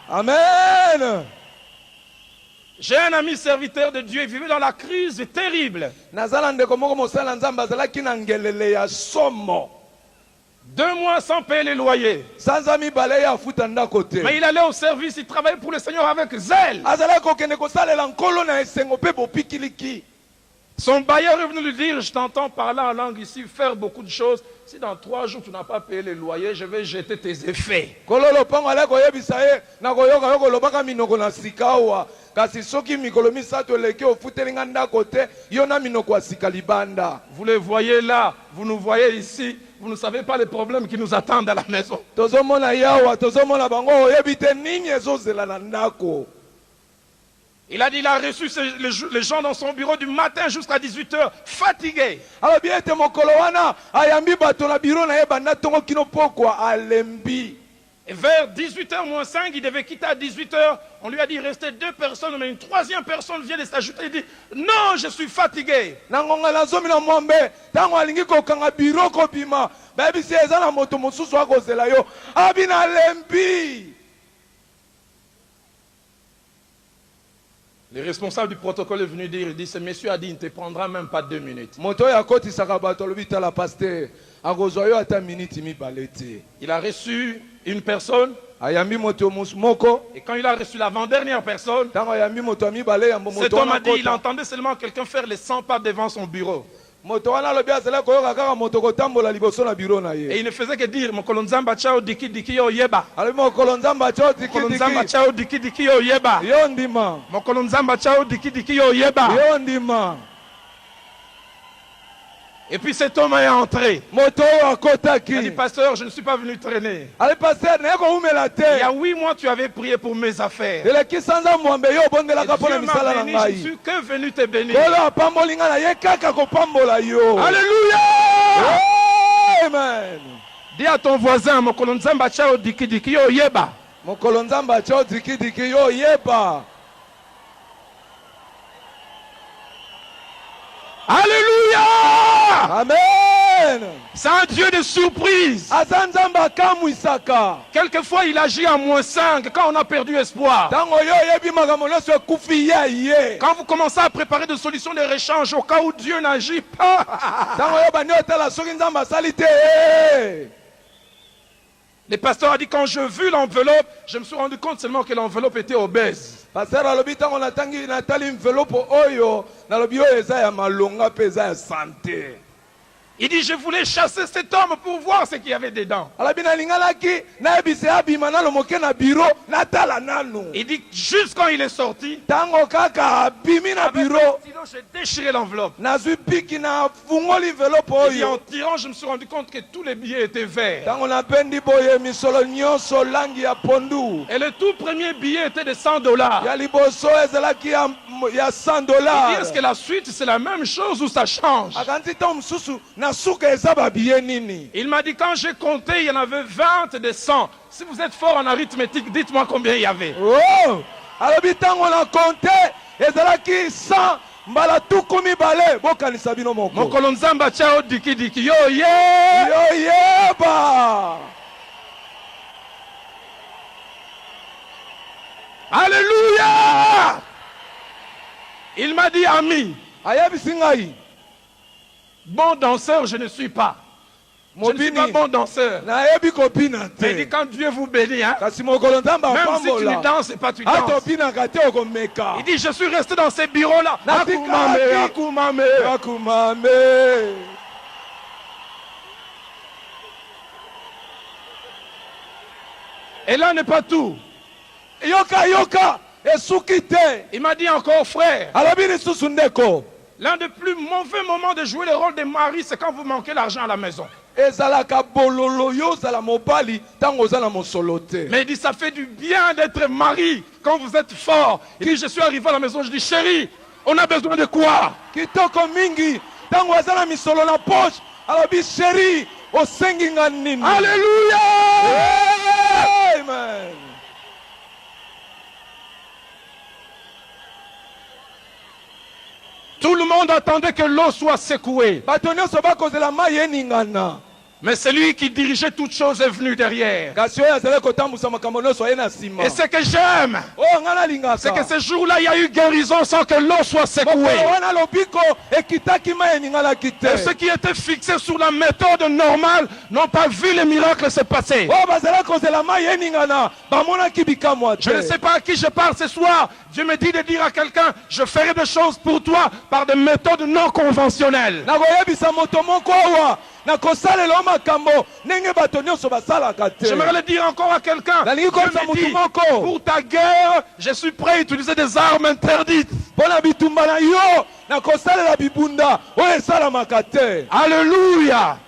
Amen. J'ai un ami serviteur de Dieu, il vivait dans la crise terrible. 2 mois sans payer les loyers. Mais il allait au service, il travaillait pour le Seigneur avec zèle. Son bailleur est venu lui dire, je t'entends parler en langue ici, faire beaucoup de choses. Si dans 3 jours tu n'as pas payé les loyers, je vais jeter tes effets. Vous les voyez là, vous nous voyez ici, vous ne savez pas les problèmes qui nous attendent à la maison. Il a dit, il a reçu les gens dans son bureau du matin jusqu'à 18h, fatigués. Et vers 18h moins 5, il devait quitter à 18h. On lui a dit, il restait 2 personnes, mais une 3e personne vient de s'ajouter. Il dit, non, je suis fatigué. Le responsable du protocole est venu dire, il dit, ce monsieur a dit, il ne te prendra même pas 2 minutes. Il a reçu une personne. Et quand il a reçu l'avant-dernière personne, cet homme a dit, il entendait seulement quelqu'un faire les 100 pas devant son bureau. Et il ne faisait que dire, Mokolonzamba chao diki diki yo yeba. Mokolonzamba chao diki diki yo yeba. Mokolonzamba chao diki diki yo yeba. Et puis cet homme est entré. Il a dit, pasteur, je ne suis pas venu traîner. Il y a 8 mois, tu avais prié pour mes affaires. Et Dieu m'a béni, je ne suis que venu te bénir. Alléluia! Amen. Dis à ton voisin, Mokolonzamba chao diki diki yo yeba. Mokolonzamba chao diki diki yo yeba. Alléluia! Amen. C'est un Dieu de surprise. Quelquefois il agit à -5 quand on a perdu espoir. Quand vous commencez à préparer des solutions de réchange au cas où Dieu n'agit pas. Le pasteur a dit, quand j'ai vu l'enveloppe, je me suis rendu compte seulement que l'enveloppe était obèse. Il dit, je voulais chasser cet homme pour voir ce qu'il y avait dedans. Il dit, juste quand il est sorti, j'ai déchiré l'enveloppe. Il dit, en tirant, je me suis rendu compte que tous les billets étaient verts. Et le tout premier billet était de $100. Il dit, est-ce que la suite c'est la même chose ou ça change? Il m'a dit, quand j'ai compté, il y en avait 20 de 100. Si vous êtes fort en arithmétique, dites-moi combien il y avait. Oh! Alors, on a compté, et c'est 100. Mokolonzamba chao diki diki yo ye. Yo yeba. Alléluia! Il m'a dit, ami, bon danseur, je ne suis pas. Je ne suis pas bon danseur. Mais il dit, quand Dieu vous bénit, hein, même si tu ne danses pas, tu danses. Il dit, je suis resté dans ces bureaux-là. Et là n'est pas tout. Il m'a dit encore, frère, l'un des plus mauvais moments de jouer le rôle de mari, c'est quand vous manquez l'argent à la maison. Mais il dit, ça fait du bien d'être mari quand vous êtes fort. Il dit, je suis arrivé à la maison, je dis, chérie, on a besoin de quoi? Alléluia! Amen. Tout le monde attendait que l'eau soit secouée. Mais celui qui dirigeait toutes choses est venu derrière. Et ce que j'aime, c'est que ce jour-là, il y a eu guérison sans que l'eau soit secouée. Et ceux qui étaient fixés sur la méthode normale n'ont pas vu les miracles se passer. Je ne sais pas à qui je parle ce soir. Dieu me dit de dire à quelqu'un, je ferai des choses pour toi par des méthodes non conventionnelles. J'aimerais le dire encore à quelqu'un. Pour ta guerre, je suis prêt à utiliser des armes interdites. Alléluia.